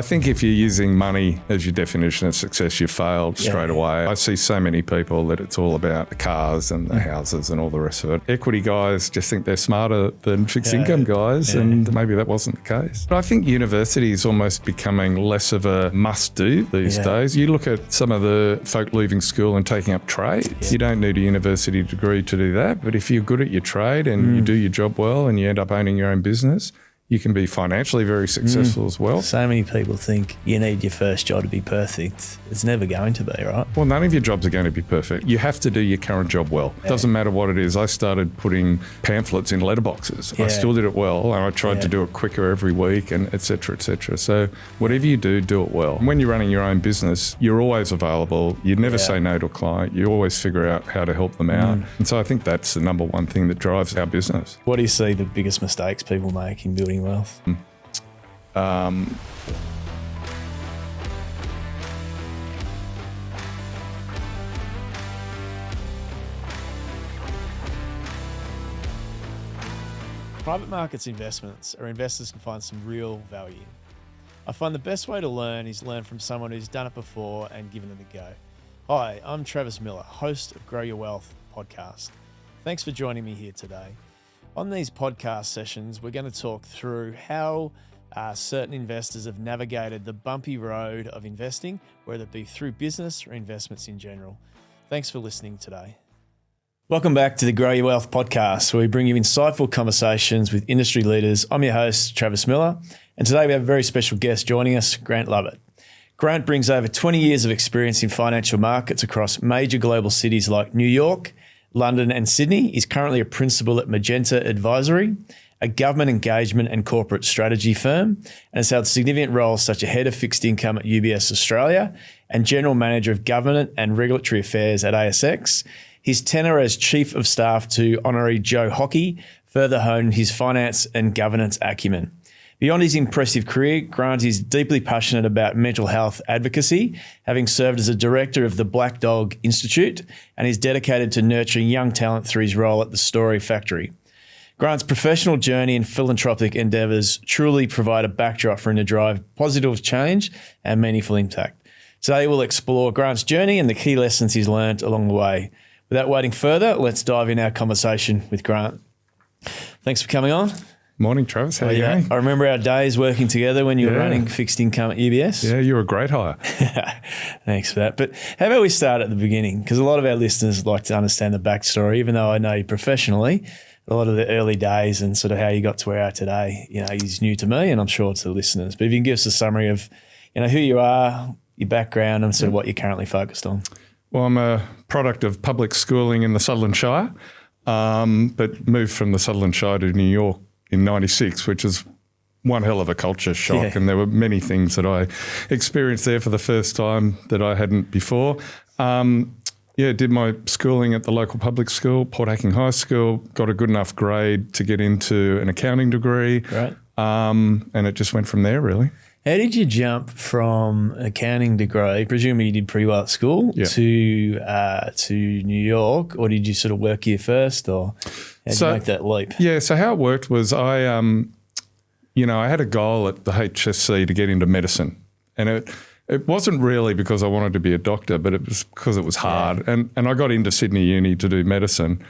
I think if you're using money as your definition of success, you've failed straight away. I see so many people that it's all about the cars and the houses and all the rest of it. Equity guys just think they're smarter than fixed income guys, and maybe that wasn't the case. But I think university is almost becoming less of a must-do these days. You look at some of the folk leaving school and taking up trades. You don't need a university degree to do that, but if you're good at your trade and you do your job well and you end up owning your own business, you can be financially very successful as well. So many people think you need your first job to be perfect. It's never going to be, right? Well, none of your jobs are going to be perfect. You have to do your current job well. It doesn't matter what it is. I started putting pamphlets in letterboxes. I still did it well, and I tried to do it quicker every week, and et cetera, et cetera. So whatever you do, do it well. When you're running your own business, you're always available. You never say no to a client. You always figure out how to help them out. And so I think that's the number one thing that drives our business. What do you see the biggest mistakes people make in building wealth? Private markets investments are investors can find some real value. I find the best way to learn is learn from someone who's done it before and given it a go. Hi, I'm Travis Miller, host of Grow Your Wealth podcast. Thanks for joining me here today. On these podcast sessions, we're going to talk through how certain investors have navigated the bumpy road of investing, whether it be through business or investments in general. Thanks for listening today. Welcome back to the Grow Your Wealth podcast, where we bring you insightful conversations with industry leaders. I'm your host, Travis Miller, and today we have a very special guest joining us, Grant Lovett. Grant brings over 20 years of experience in financial markets across major global cities like New York, London and Sydney. He's currently a principal at Magenta Advisory, a government engagement and corporate strategy firm, and has held significant roles such as head of fixed income at UBS Australia and general manager of government and regulatory affairs at ASX. His tenure as chief of staff to Honorary Joe Hockey further honed his finance and governance acumen. Beyond his impressive career, Grant is deeply passionate about mental health advocacy, having served as a director of the Black Dog Institute, and is dedicated to nurturing young talent through his role at the Story Factory. Grant's professional journey and philanthropic endeavours truly provide a backdrop for him to drive positive change and meaningful impact. Today we'll explore Grant's journey and the key lessons he's learned along the way. Without waiting further, let's dive in our conversation with Grant. Thanks for coming on. Morning, Travis. How are you going? I remember our days working together when you were running fixed income at UBS. Yeah, you're a great hire. Thanks for that. But how about we start at the beginning? Because a lot of our listeners like to understand the backstory, even though I know you professionally. A lot of the early days and sort of how you got to where you are today, is new to me and I'm sure to the listeners. But if you can give us a summary of, who you are, your background and sort of what you're currently focused on. Well, I'm a product of public schooling in the Sutherland Shire, but moved from the Sutherland Shire to New York in 96, which is one hell of a culture shock. And there were many things that I experienced there for the first time that I hadn't before. Did my schooling at the local public school, Port Hacking High School, got a good enough grade to get into an accounting degree. Right. And it just went from there, really. How did you jump from accounting degree, presumably you did pretty well at school, to New York, or did you sort of work here first, or how did you make that leap? Yeah, so how it worked was I had a goal at the HSC to get into medicine, and it wasn't really because I wanted to be a doctor, but it was because it was hard. Yeah. And I got into Sydney Uni to do medicine,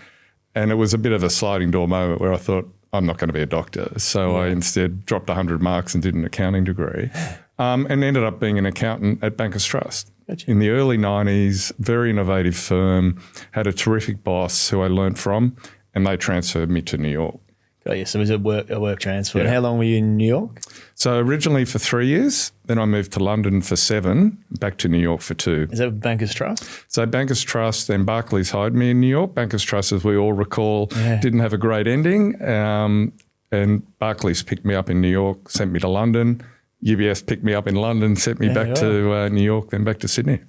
and it was a bit of a sliding door moment where I thought, I'm not going to be a doctor. So I instead dropped 100 marks and did an accounting degree and ended up being an accountant at Bankers Trust. Gotcha. In the early 90s, very innovative firm, had a terrific boss who I learned from, and they transferred me to New York. Got you. So it was a work transfer. And how long were you in New York? So originally for 3 years, then I moved to London for 7, back to New York for 2. Is that Bankers Trust? So Bankers Trust, then Barclays hired me in New York. Bankers Trust, as we all recall, didn't have a great ending. And Barclays picked me up in New York, sent me to London. UBS picked me up in London, sent me back to New York, then back to Sydney.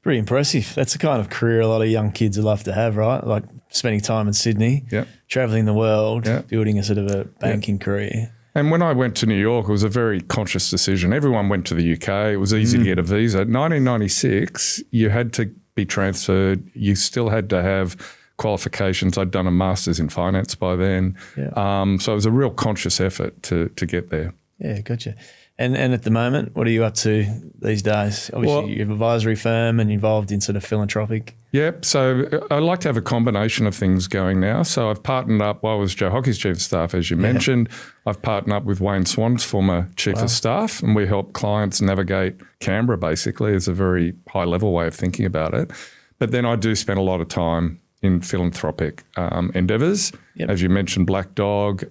Pretty impressive. That's the kind of career a lot of young kids would love to have, right? Like spending time in Sydney, travelling the world, building a sort of a banking career. And when I went to New York, it was a very conscious decision. Everyone went to the UK. It was easy to get a visa. 1996, you had to be transferred. You still had to have qualifications. I'd done a master's in finance by then. So it was a real conscious effort to get there. Yeah, gotcha. And at the moment, what are you up to these days? Obviously, you have an advisory firm and involved in sort of philanthropic. Yep. So I like to have a combination of things going now. So I've partnered up, I was Joe Hockey's Chief of Staff, as you mentioned. I've partnered up with Wayne Swan's former Chief of Staff, and we help clients navigate Canberra, basically, is a very high-level way of thinking about it. But then I do spend a lot of time in philanthropic endeavours. As you mentioned, Black Dog,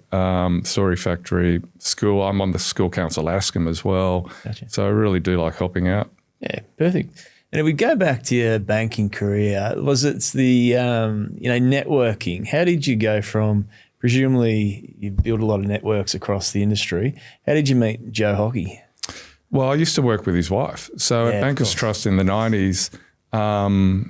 Story Factory, school. I'm on the School Council ASCOM as well. Gotcha. So I really do like helping out. Yeah, perfect. And if we go back to your banking career, was it the networking? How did you go from, presumably you built a lot of networks across the industry. How did you meet Joe Hockey? Well, I used to work with his wife. So at Bankers Trust in the 90s,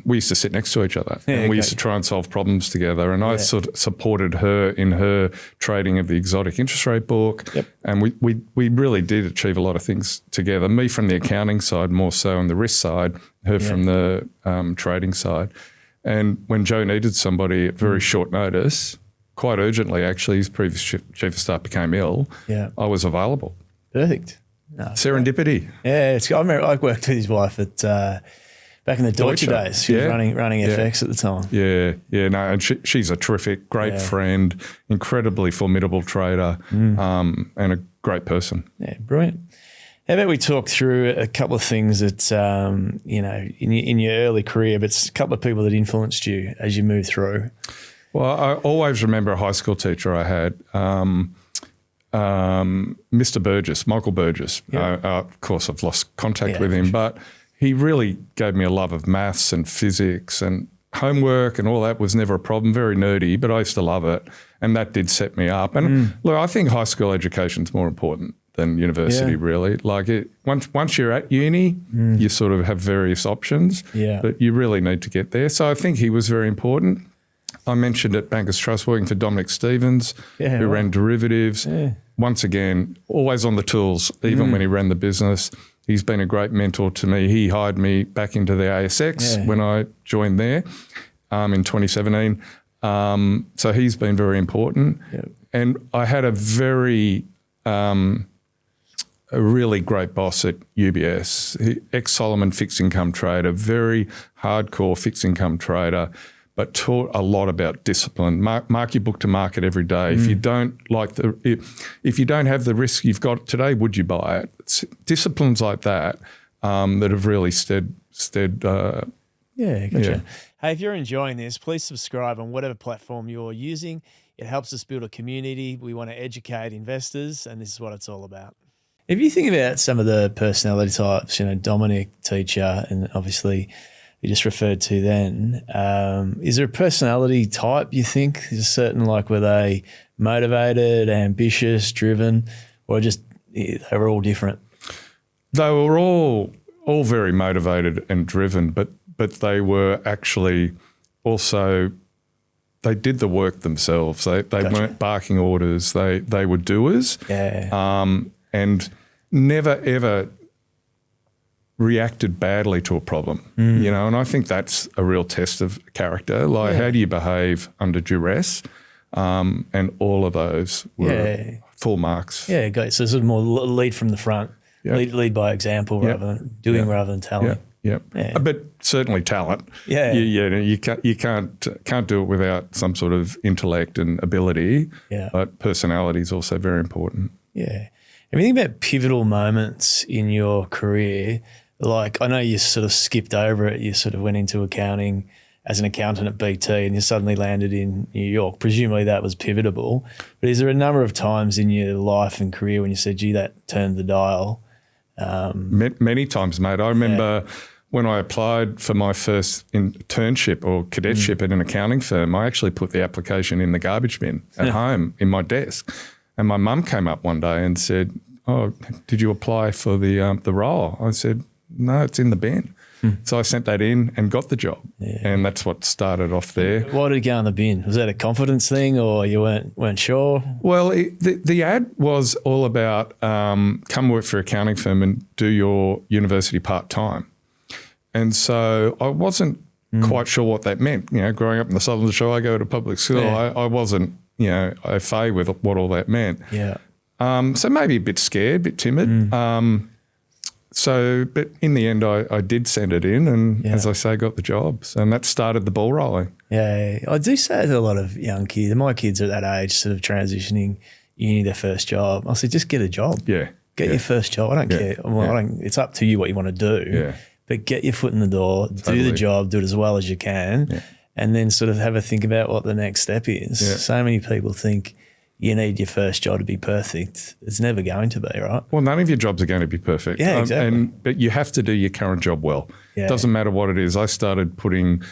we used to sit next to each other and we used to try and solve problems together. And I sort of supported her in her trading of the exotic interest rate book. And we really did achieve a lot of things together. Me from the accounting side, more so on the risk side, her from the trading side. And when Joe needed somebody at very short notice, quite urgently actually, his previous chief of staff became ill, I was available. Perfect. No, serendipity. Yeah, I remember I worked with his wife at back in the Deutsche days. She was running FX at the time. No, and she's a terrific, great friend, incredibly formidable trader, and a great person. Yeah, brilliant. How about we talk through a couple of things that, in your early career, but it's a couple of people that influenced you as you moved through? Well, I always remember a high school teacher I had, Mr. Burgess, Michael Burgess. Of course, I've lost contact with him, but he really gave me a love of maths and physics, and homework and all that was never a problem, very nerdy, but I used to love it. And that did set me up. And look, I think high school education is more important than university, really. Like once you're at uni, you sort of have various options, but you really need to get there. So I think he was very important. I mentioned at Bankers Trust working for Dominic Stevens, who ran derivatives. Once again, always on the tools, even when he ran the business. He's been a great mentor to me. He hired me back into the ASX when I joined there in 2017. So he's been very important. And I had a really great boss at UBS, ex-Solomon fixed income trader, very hardcore fixed income trader, but taught a lot about discipline. Mark your book to market every day. If you don't if you don't have the risk you've got today, would you buy it? It's disciplines like that that have really stead. Gotcha. Hey, if you're enjoying this, please subscribe on whatever platform you're using. It helps us build a community. We want to educate investors, and this is what it's all about. If you think about some of the personality types, Dominic, teacher, and obviously you just referred to then, is there a personality type you think? Is a certain, were they motivated, ambitious, driven, or just they were all different? They were all very motivated and driven, but they were actually also, they did the work themselves. They weren't barking orders. They were doers. And never ever reacted badly to a problem, and I think that's a real test of character. How do you behave under duress? And all of those were full marks. Yeah, great. So sort of more lead from the front, lead by example rather than doing rather than telling. But certainly talent. You can't do it without some sort of intellect and ability. But personality is also very important. If you think about pivotal moments in your career, I know you sort of skipped over it. You sort of went into accounting as an accountant at BT and you suddenly landed in New York. Presumably that was pivotable. But is there a number of times in your life and career when you said, gee, that turned the dial? Many times, mate. I remember when I applied for my first internship or cadetship at an accounting firm, I actually put the application in the garbage bin at home in my desk. And my mum came up one day and said, "Oh, did you apply for the role?" I said, "No, it's in the bin." So I sent that in and got the job, and that's what started off there. Why did it go in the bin? Was that a confidence thing, or you weren't sure? Well, the ad was all about come work for an accounting firm and do your university part time, and so I wasn't quite sure what that meant. Growing up in the Sutherland Shire, I go to public school. I wasn't au fait with what all that meant. So maybe a bit scared, a bit timid. But in the end, I did send it in and, as I say, got the jobs. And that started the ball rolling. Yeah, I do say to a lot of young kids, my kids are at that age sort of transitioning uni, their first job. I say, just get a job. Yeah. Get your first job. I don't care. Well, it's up to you what you want to do. Yeah. But get your foot in the door, do the job, do it as well as you can, and then sort of have a think about what the next step is. Yeah. So many people think you need your first job to be perfect. It's never going to be, right? Well, none of your jobs are going to be perfect. Yeah, exactly. But you have to do your current job well. Yeah. It doesn't matter what it is. I started putting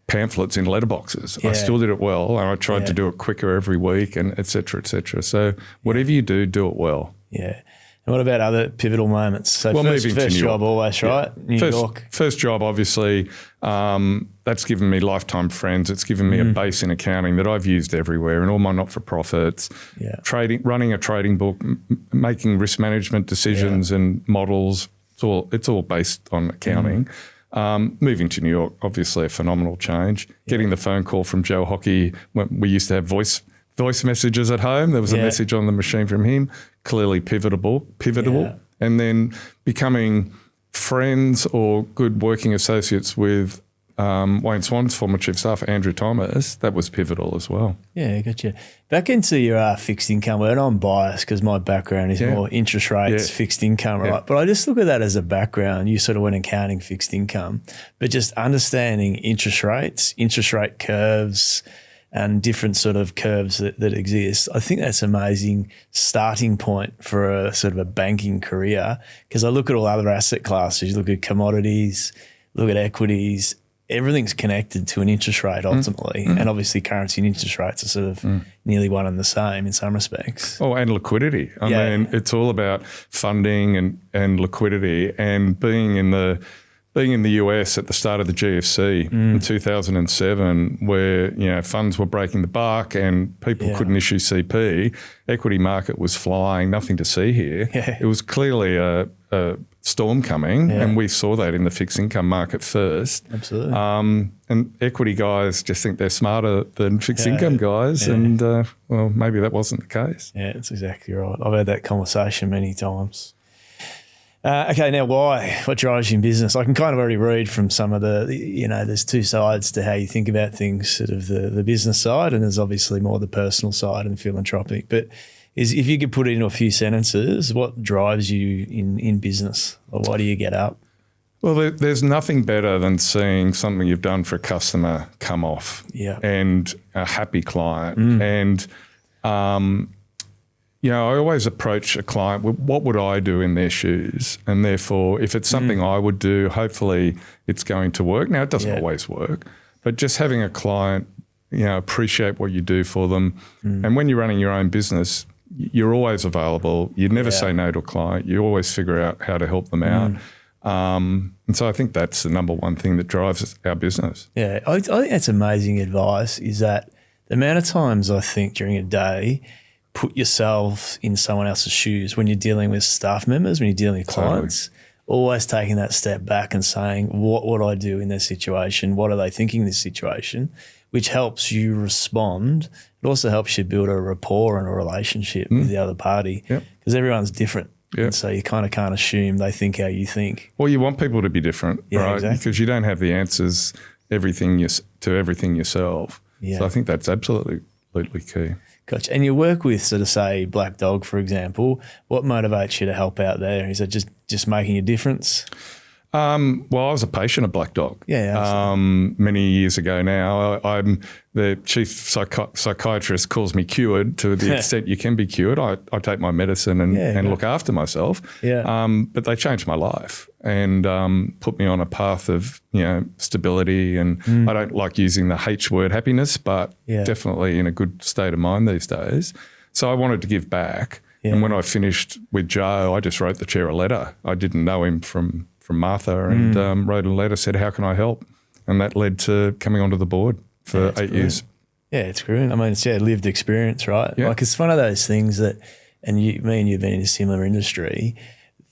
pamphlets in letterboxes. Yeah. I still did it well, and I tried to do it quicker every week, and et cetera, et cetera. So whatever you do it well. Yeah. And what about other pivotal moments? So first job always, right? New York. First job, obviously, that's given me lifetime friends. It's given me a base in accounting that I've used everywhere in all my not-for-profits. Yeah. Running a trading book, making risk management decisions and models. It's all based on accounting. Moving to New York, obviously a phenomenal change. Getting the phone call from Joe Hockey when we used to have voice messages at home. There was a message on the machine from him, clearly pivotable. And then becoming friends or good working associates with Wayne Swan's former chief staff, Andrew Thomas, that was pivotal as well. Yeah, gotcha. Back into your fixed income, and I'm biased because my background is more interest rates, fixed income, right? But I just look at that as a background. You sort of went accounting fixed income, but just understanding interest rates, interest rate curves, and different sort of curves that exist. I think that's an amazing starting point for a sort of a banking career, because I look at all other asset classes, you look at commodities, look at equities, everything's connected to an interest rate ultimately. And obviously currency and interest rates are sort of nearly one and the same in some respects. Oh, and liquidity. I mean, it's all about funding and liquidity, and being in the US at the start of the GFC in 2007, where funds were breaking the buck and people couldn't issue CP, equity market was flying, nothing to see here. Yeah. It was clearly a storm coming, and we saw that in the fixed income market first. Absolutely. And equity guys just think they're smarter than fixed income guys, and well, maybe that wasn't the case. Yeah, that's exactly right. I've had that conversation many times. Okay, now why? What drives you in business? I can kind of already read from some of the, there's two sides to how you think about things, sort of the business side, and there's obviously more the personal side and philanthropic. But if you could put it into a few sentences, what drives you in business, or why do you get up? Well, there's nothing better than seeing something you've done for a customer come off, and a happy client. And I always approach a client with what would I do in their shoes, and therefore, if it's something I would do, hopefully it's going to work. Now, it doesn't always work, but just having a client, appreciate what you do for them, and when you're running your own business, you're always available. You never say no to a client. You always figure out how to help them out. And so I think that's the number one thing that drives our business. Yeah, I think that's amazing advice, is that the amount of times I think during a day, put yourself in someone else's shoes when you're dealing with staff members, when you're dealing with clients, always taking that step back and saying, what would I do in this situation? What are they thinking in this situation? Which helps you respond. It also helps you build a rapport and a relationship with the other party, because everyone's different. And so you kind of can't assume they think how you think. Well, you want people to be different, right? Exactly. Because you don't have the answers to everything yourself. So I think that's absolutely key. Gotcha. And you work with, sort of, say, Black Dog, for example. What motivates you to help out there? Is it just making a difference? Well, I was a patient of Black Dog many years ago now. I'm the chief psychiatrist calls me cured to the extent you can be cured. I take my medicine and look after myself. But they changed my life and put me on a path of stability. And I don't like using the H word, happiness, but definitely in a good state of mind these days. So I wanted to give back. And when I finished with Joe, I just wrote the chair a letter. I didn't know him from Martha, and wrote a letter, said, how can I help? And that led to coming onto the board for 8 years. Yeah, it's brilliant. I mean, it's lived experience, right? Yeah. Like, it's one of those things that, and me and you've been in a similar industry,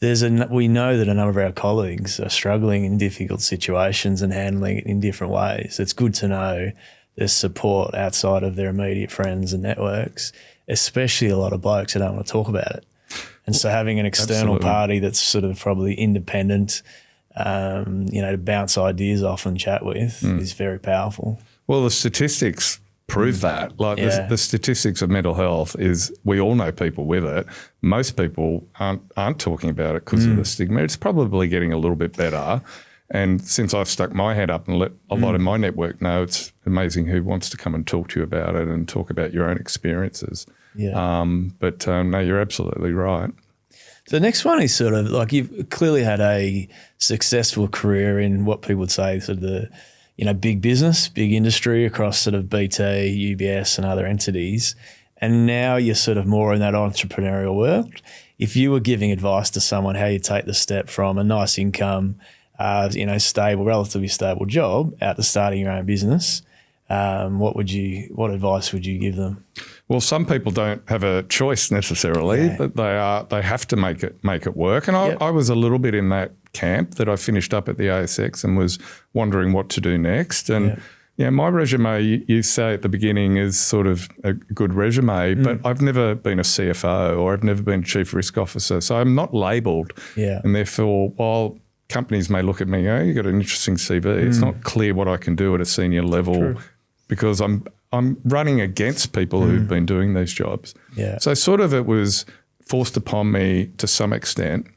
we know that a number of our colleagues are struggling in difficult situations and handling it in different ways. It's good to know there's support outside of their immediate friends and networks. especially a lot of blokes who don't want to talk about it. And so having an external party that's sort of probably independent, to bounce ideas off and chat with is very powerful. Well, the statistics prove that. Like the statistics of mental health is we all know people with it. Most people aren't talking about it because of the stigma. It's probably getting a little bit better. And since I've stuck my head up and let a lot of my network know, it's amazing who wants to come and talk to you about it and talk about your own experiences. Yeah. No, you're absolutely right. So the next one is sort of like you've clearly had a successful career in what people would say sort of the, big business, big industry across sort of BT, UBS and other entities. And now you're sort of more in that entrepreneurial world. If you were giving advice to someone how you take the step from a nice income, relatively stable job out to starting your own business, what advice would you give them? Well, some people don't have a choice necessarily. They have to make it work. And I was a little bit in that camp that I finished up at the ASX and was wondering what to do next. And my resume, you say at the beginning, is sort of a good resume, but I've never been a CFO or I've never been chief risk officer. So I'm not labelled. Yeah. And therefore, while companies may look at me, you've got an interesting CV, it's not clear what I can do at a senior level because I'm running against people who've been doing these jobs. Yeah. So sort of it was forced upon me to some extent.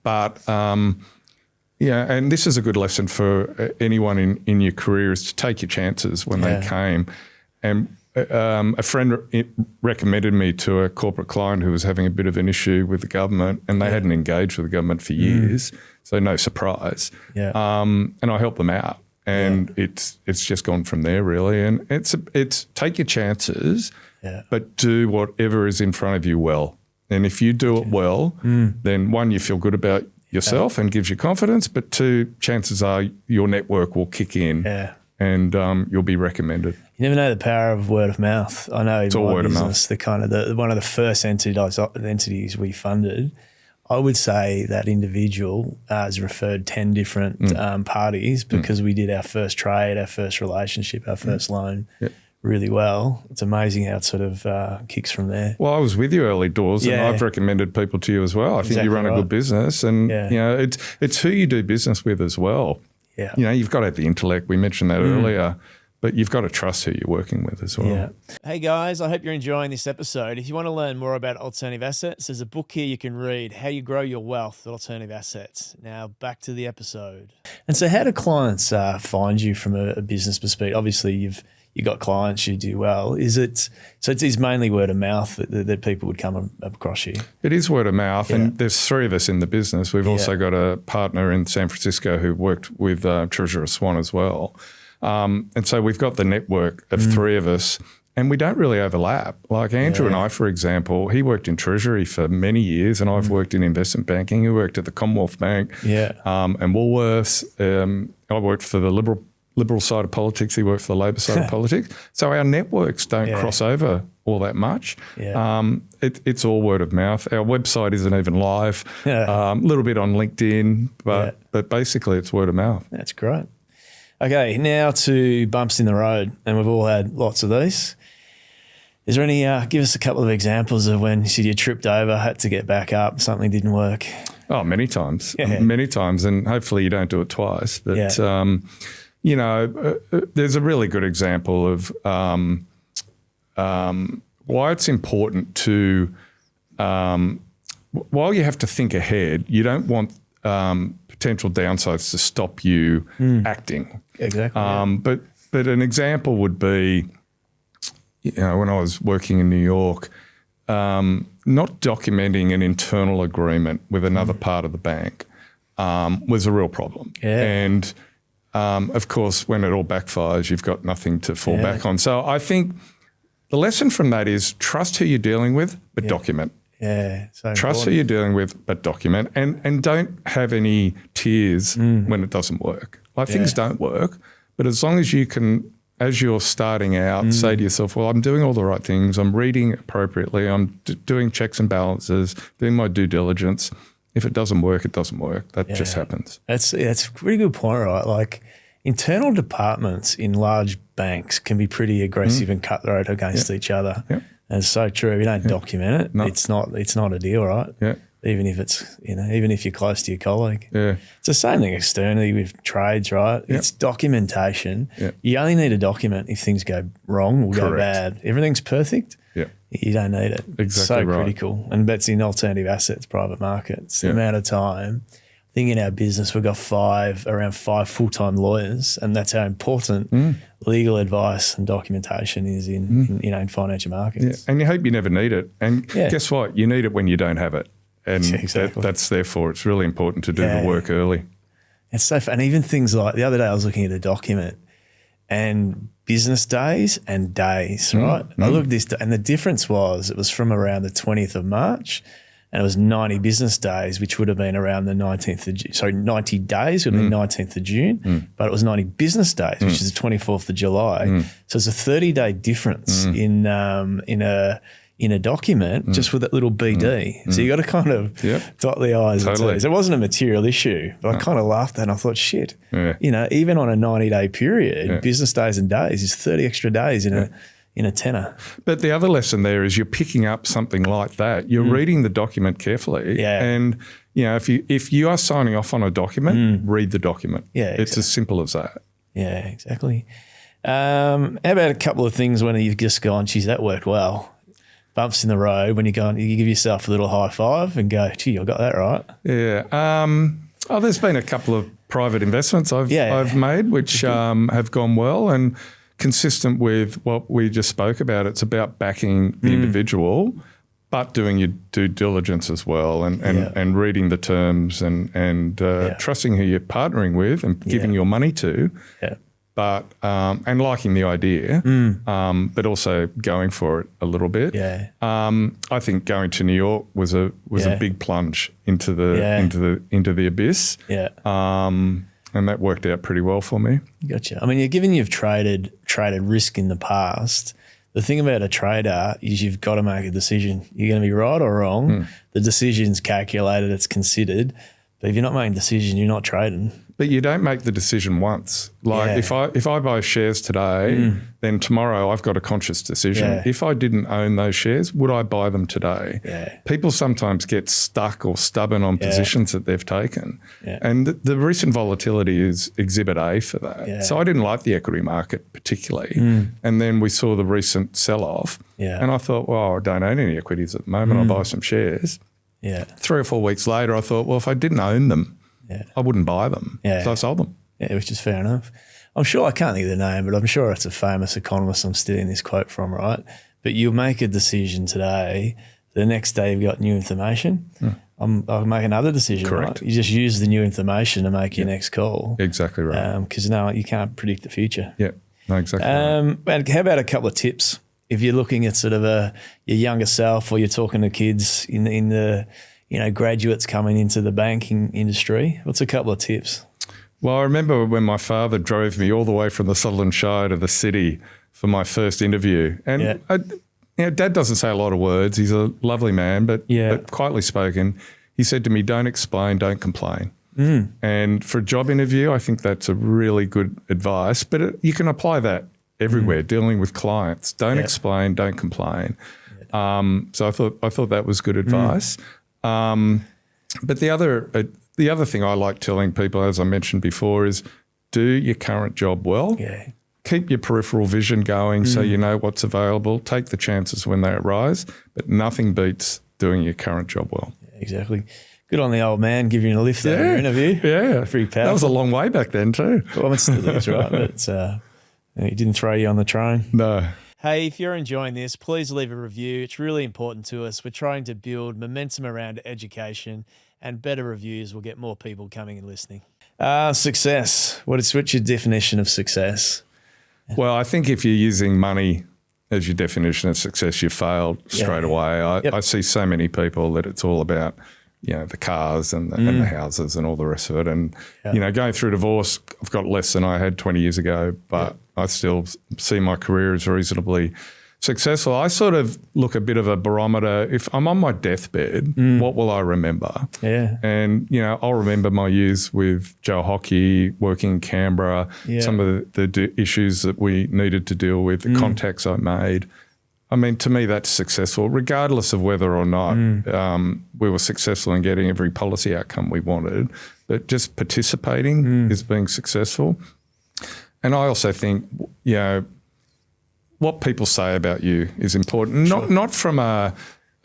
But, and this is a good lesson for anyone in your career is to take your chances when they came. And a friend recommended me to a corporate client who was having a bit of an issue with the government and they hadn't engaged with the government for years, so no surprise. Yeah. And I helped them out. And it's just gone from there really. And it's take your chances, but do whatever is in front of you well. And if you do it well, then one, you feel good about yourself and gives you confidence, but two, chances are your network will kick in and you'll be recommended. You never know the power of word of mouth. I know it's all word of mouth. The kind of one of the first entities we funded, I would say that individual has referred 10 different parties because we did our first trade, our first relationship, our first loan really well. It's amazing how it sort of kicks from there. Well, I was with you early doors and I've recommended people to you as well. I think you run a good business and it's who you do business with as well. Yeah. You've got to have the intellect. We mentioned that earlier. But you've got to trust who you're working with as well. Yeah. Hey guys, I hope you're enjoying this episode. If you want to learn more about alternative assets, there's a book here you can read, How You Grow Your Wealth with Alternative Assets. Now back to the episode. And so how do clients find you from a business perspective? Obviously you've got clients, you do well. It's mainly word of mouth that people would come across you? It is word of mouth and there's three of us in the business. We've also got a partner in San Francisco who worked with Treasurer Swan as well. And so we've got the network of three of us and we don't really overlap. Like Andrew and I, for example, he worked in Treasury for many years and I've worked in investment banking. He worked at the Commonwealth Bank and Woolworths. I worked for the Liberal side of politics. He worked for the Labor side of politics. So our networks don't cross over all that much. It's all word of mouth. Our website isn't even live. A little bit on LinkedIn, but basically it's word of mouth. That's great. Okay, now to bumps in the road, and we've all had lots of these. Is there any, give us a couple of examples of when you tripped over, had to get back up, something didn't work? Oh, many times, many times, and hopefully you don't do it twice. But, there's a really good example of why it's important to, while you have to think ahead, you don't want potential downsides to stop you acting. Exactly. But an example would be, when I was working in New York, not documenting an internal agreement with another part of the bank was a real problem. And of course, when it all backfires, you've got nothing to fall back on. So I think the lesson from that is trust who you're dealing with, but document. Trust who you're dealing with, but document, and don't have any tears when it doesn't work. Like things don't work, but as long as you can, as you're starting out, say to yourself, well, I'm doing all the right things. I'm reading appropriately. I'm doing checks and balances, doing my due diligence. If it doesn't work, it doesn't work. That just happens. That's a pretty good point, right? Like internal departments in large banks can be pretty aggressive and cutthroat against each other. And it's so true. If you don't document it, No. it's not a deal, right? Yeah. Even if even if you're close to your colleague. Yeah. It's the same thing externally with trades, right? Yep. It's documentation. Yep. You only need a document if things go wrong or go Correct. bad. Everything's perfect. Yeah. You don't need it. Exactly It's so right. critical. And that's in alternative assets, private markets. The Yeah. amount of time. I think in our business we've got around five full-time lawyers, and that's how important legal advice and documentation is in financial markets. Yeah. And you hope you never need it. And Yeah. guess what? You need it when you don't have it. And Exactly. that's therefore it's really important to do the work early. It's so fun. And even things like the other day I was looking at a document and business days and days, right? I looked at this and the difference was it was from around the 20th of March and it was 90 business days, which would have been around the 19th of June. Sorry, 90 days would have been 19th of June, but it was 90 business days, which is the 24th of July. So it's a 30-day difference in a document just with that little BD. So you got to kind of dot the I's and Totally. T's. It wasn't a material issue, but I kind of laughed at it and I thought, shit, Yeah. even on a 90-day period, business days and days is 30 extra days in a tenner. But the other lesson there is you're picking up something like that. You're reading the document carefully. Yeah. And, if you are signing off on a document, read the document. Yeah, It's as simple as that. Yeah, exactly. How about a couple of things when you've just gone, geez, that worked well. Bumps in the road when you give yourself a little high five and go, gee, I got that right. Yeah. There's been a couple of private investments I've made which have gone well and consistent with what we just spoke about. It's about backing the individual, but doing your due diligence as well and reading the terms and trusting who you're partnering with and giving your money to. Yeah. But and liking the idea, but also going for it a little bit. Yeah. I think going to New York was a big plunge into the abyss. Yeah. And that worked out pretty well for me. Gotcha. I mean, given you've traded risk in the past, the thing about a trader is you've got to make a decision. You're going to be right or wrong. The decision's calculated, it's considered. But if you're not making a decision, you're not trading. But you don't make the decision once. Like if I buy shares today, then tomorrow I've got a conscious decision. Yeah. If I didn't own those shares, would I buy them today? Yeah. People sometimes get stuck or stubborn on positions that they've taken. Yeah. And the recent volatility is exhibit A for that. Yeah. So I didn't like the equity market particularly. And then we saw the recent sell-off. Yeah. And I thought, well, I don't own any equities at the moment. I'll buy some shares. Yeah. 3 or 4 weeks later, I thought, well, if I didn't own them, I wouldn't buy them. Yeah. So I sold them. Yeah, which is fair enough. I'm sure, I can't think of the name, but I'm sure it's a famous economist I'm stealing this quote from, right? But you'll make a decision today, the next day you've got new information. I'll make another decision, Correct. right? You just use the new information to make your next call. Exactly right. Because no, you can't predict the future. Yeah, no, exactly right. And how about a couple of tips? If you're looking at sort of your younger self or you're talking to kids in the graduates coming into the banking industry, what's a couple of tips? Well, I remember when my father drove me all the way from the Sutherland Shire to the city for my first interview. And Dad doesn't say a lot of words. He's a lovely man, but quietly spoken. He said to me, don't explain, don't complain. And for a job interview, I think that's a really good advice, but you can apply that everywhere, dealing with clients. Don't explain, don't complain. So I thought that was good advice. But the other thing I like telling people, as I mentioned before, is do your current job well. Yeah. Keep your peripheral vision going so you know what's available. Take the chances when they arise, but nothing beats doing your current job well. Yeah, exactly. Good on the old man giving you a lift there in your interview. Yeah. Pretty powerful. That was a long way back then too. Well, it still is, right? But he didn't throw you on the train. No. Hey, if you're enjoying this, please leave a review. It's really important to us. We're trying to build momentum around education, and better reviews will get more people coming and listening. Success. What's your definition of success? Well, I think if you're using money as your definition of success, you failed straight away. I see so many people that it's all about, the cars and the houses and all the rest of it. And, going through divorce, I've got less than I had 20 years ago, but I still see my career as reasonably successful. I sort of look a bit of a barometer. If I'm on my deathbed, what will I remember? Yeah. And, I'll remember my years with Joe Hockey, working in Canberra, some of the issues that we needed to deal with, the contacts I made. I mean, to me, that's successful, regardless of whether or not we were successful in getting every policy outcome we wanted. But just participating is being successful. And I also think, what people say about you is important, not from a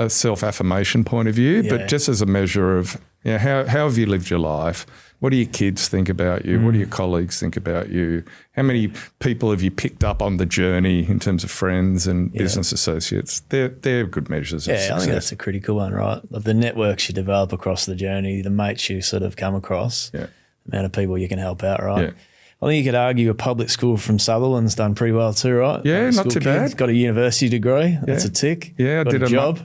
self-affirmation point of view, but just as a measure of how have you lived your life? What do your kids think about you? What do your colleagues think about you? How many people have you picked up on the journey in terms of friends and business associates? They're good measures of success. I think that's a critical one, right? Like the networks you develop across the journey, the mates you sort of come across, the amount of people you can help out, right? Yeah. I think you could argue a public school from Sutherland's done pretty well too, right? Yeah, not too bad. Got a university degree. That's a tick. Yeah, got I did a job.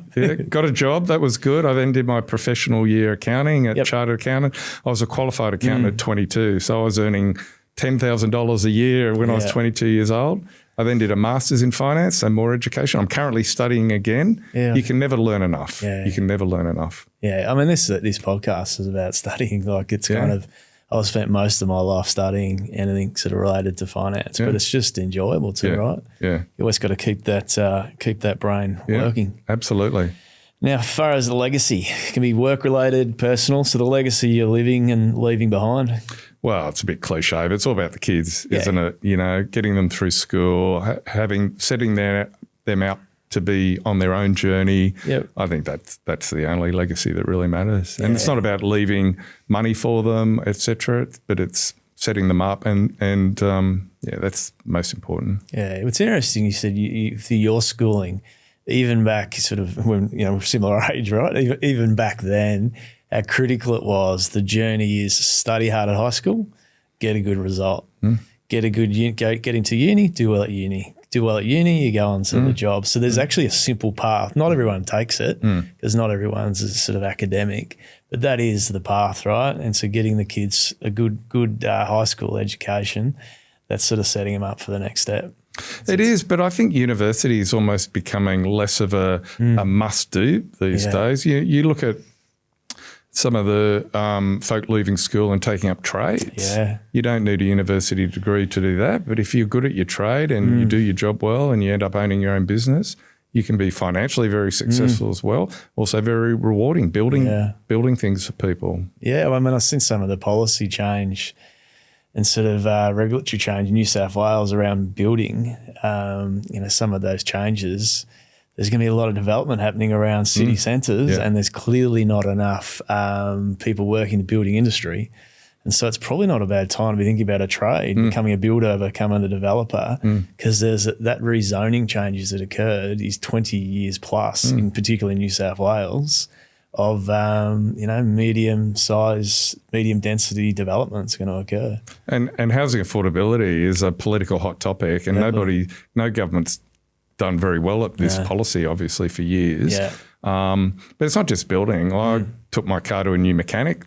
Got a job. That was good. I then did my professional year accounting at Chartered Accountant. I was a qualified accountant at 22, so I was earning $10,000 a year when I was 22 years old. I then did a master's in finance and more education. I'm currently studying again. Yeah. You can never learn enough. Yeah. You can never learn enough. Yeah, I mean, this podcast is about studying. Like it's kind of... I've spent most of my life studying anything sort of related to finance, but it's just enjoyable too, right? Yeah. You always got to keep that brain working. Absolutely. Now, as far as the legacy, it can be work-related, personal, so the legacy you're living and leaving behind. Well, it's a bit cliche, but it's all about the kids, isn't it? Getting them through school, setting them out to be on their own journey. Yep. I think that's the only legacy that really matters. And it's not about leaving money for them, etc., but it's setting them up and that's most important. Yeah, it's interesting. You said you through your schooling, even back sort of when similar age, right? Even back then, how critical it was. The journey is study hard at high school, get a good result, get into uni, do well at uni. Do well at uni, you go on to the job. So there's actually a simple path. Not everyone takes it because not everyone's sort of academic, but that is the path, right? And so getting the kids a good high school education, that's sort of setting them up for the next step. It is, but I think university is almost becoming less of a must-do these days. You look at some of the folk leaving school and taking up trades. Yeah. You don't need a university degree to do that, but if you're good at your trade and you do your job well and you end up owning your own business, you can be financially very successful as well. Also very rewarding, building things for people. Yeah, I mean, I've seen some of the policy change and sort of regulatory change in New South Wales around building, some of those changes. There's going to be a lot of development happening around city centres and there's clearly not enough people working in the building industry. And so it's probably not a bad time to be thinking about a trade, becoming a builder, becoming a developer, because there's that rezoning changes that occurred is 20 years plus, in particular in New South Wales, of, medium density developments going to occur. And housing affordability is a political hot topic and no government's done very well at this policy, obviously, for years. Yeah. But it's not just building. I took my car to a new mechanic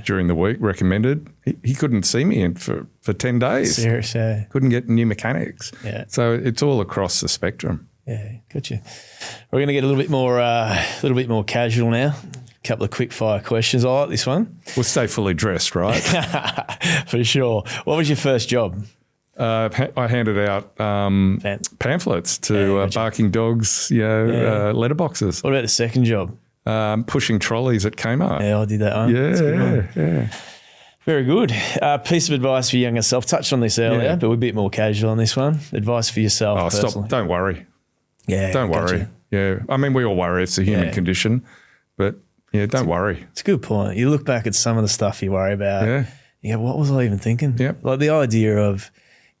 during the week, recommended. He couldn't see me for 10 days. Seriously. Couldn't get new mechanics. Yeah. So it's all across the spectrum. Yeah, gotcha. We're going to get a little bit more casual now. A couple of quick fire questions. I like this one. We'll stay fully dressed, right? For sure. What was your first job? I handed out pamphlets to barking dogs, letterboxes. What about the second job? Pushing trolleys at Kmart. Yeah, I did that one. Yeah. Very good. Piece of advice for your younger self. Touched on this earlier, but we're a bit more casual on this one. Advice for yourself personally. Stop. Don't worry. Yeah. Don't worry. Yeah. I mean, we all worry. It's a human condition. But, don't worry. It's a good point. You look back at some of the stuff you worry about. Yeah. You go, what was I even thinking? Yeah. Like the idea of,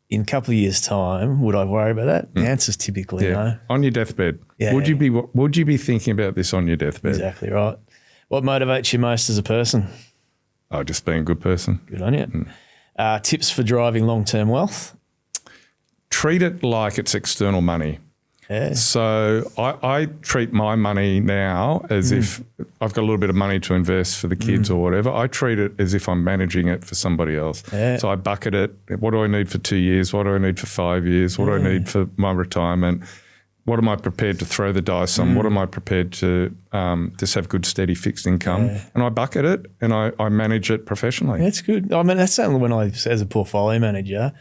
in a couple of years' time, would I worry about that? The answer's typically no. On your deathbed. Yeah. Would you be thinking about this on your deathbed? Exactly right. What motivates you most as a person? Oh, just being a good person. Good on you. Tips for driving long-term wealth? Treat it like it's external money. Yeah. So I treat my money now as if I've got a little bit of money to invest for the kids or whatever. I treat it as if I'm managing it for somebody else. Yeah. So I bucket it. What do I need for 2 years? What do I need for 5 years? What do I need for my retirement? What am I prepared to throw the dice on? What am I prepared to just have good, steady, fixed income? Yeah. And I bucket it and I manage it professionally. That's good. I mean, that's certainly when as a portfolio manager,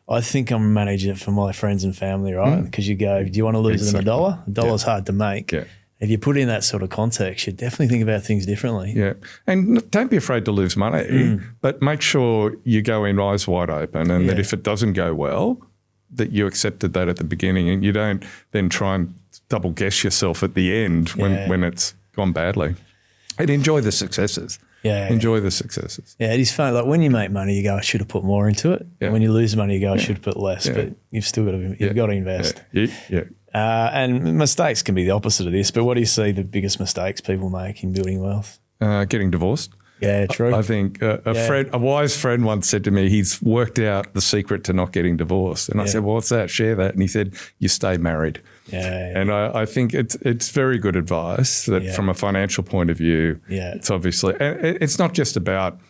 I think I'm managing it for my friends and family, right? Because you go, do you want to lose it in a dollar? A dollar's hard to make. Yeah. If you put it in that sort of context, you definitely think about things differently. Yeah. And don't be afraid to lose money, but make sure you go in eyes wide open and that if it doesn't go well, that you accepted that at the beginning and you don't then try and double guess yourself at the end when it's gone badly. And enjoy the successes. Yeah. Enjoy the successes. Yeah, it is funny. Like when you make money, you go, I should have put more into it. Yeah. And when you lose money, you go, I should have put less. But you've still got to invest. Yeah. And mistakes can be the opposite of this. But what do you see the biggest mistakes people make in building wealth? Getting divorced. Yeah, true. I think a wise friend once said to me, he's worked out the secret to not getting divorced. And I said, well, what's that? Share that. And he said, you stay married. Yeah. And I think it's very good advice that from a financial point of view, it's obviously, it's not just about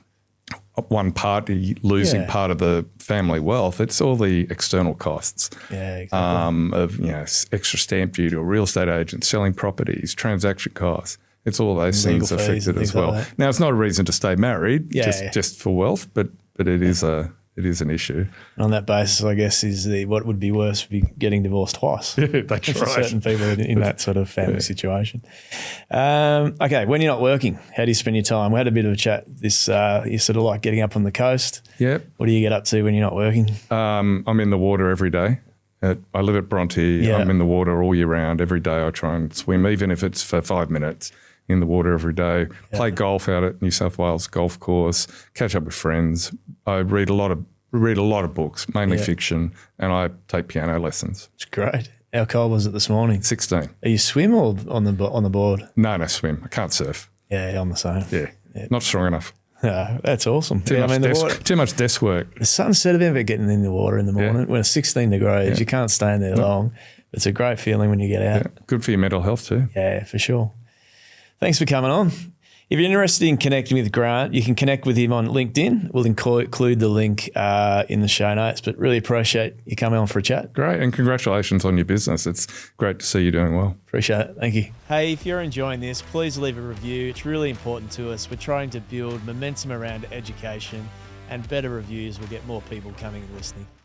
one party losing part of the family wealth. It's all the external costs of extra stamp duty or real estate agents, selling properties, transaction costs. It's all those things affected as well. Like now, it's not a reason to stay married just for wealth, but it is an issue. And on that basis, I guess what would be worse would be getting divorced twice. That's for right. certain people in that sort of family situation. Okay, when you're not working, how do you spend your time? We had a bit of a chat. You sort of like getting up on the coast. Yep. What do you get up to when you're not working? I'm in the water every day. I live at Bronte. Yeah. I'm in the water all year round. Every day I try and swim, even if it's for 5 minutes. In the water every day, play golf out at New South Wales golf course, catch up with friends. I read a lot of books, mainly fiction, and I take piano lessons. It's great. How cold was it this morning? 16. Are you swim or on the board? No, swim. I can't surf. Yeah, I'm the same. Yeah. Not strong enough. That's awesome. Too much desk work. The sun's said about getting in the water in the morning. When it's 16 degrees, you can't stay in there long. It's a great feeling when you get out. Yeah. Good for your mental health too. Yeah, for sure. Thanks for coming on. If you're interested in connecting with Grant, you can connect with him on LinkedIn. We'll include the link in the show notes, but really appreciate you coming on for a chat. Great, and congratulations on your business. It's great to see you doing well. Appreciate it. Thank you. Hey, if you're enjoying this, please leave a review. It's really important to us. We're trying to build momentum around education, and better reviews will get more people coming and listening.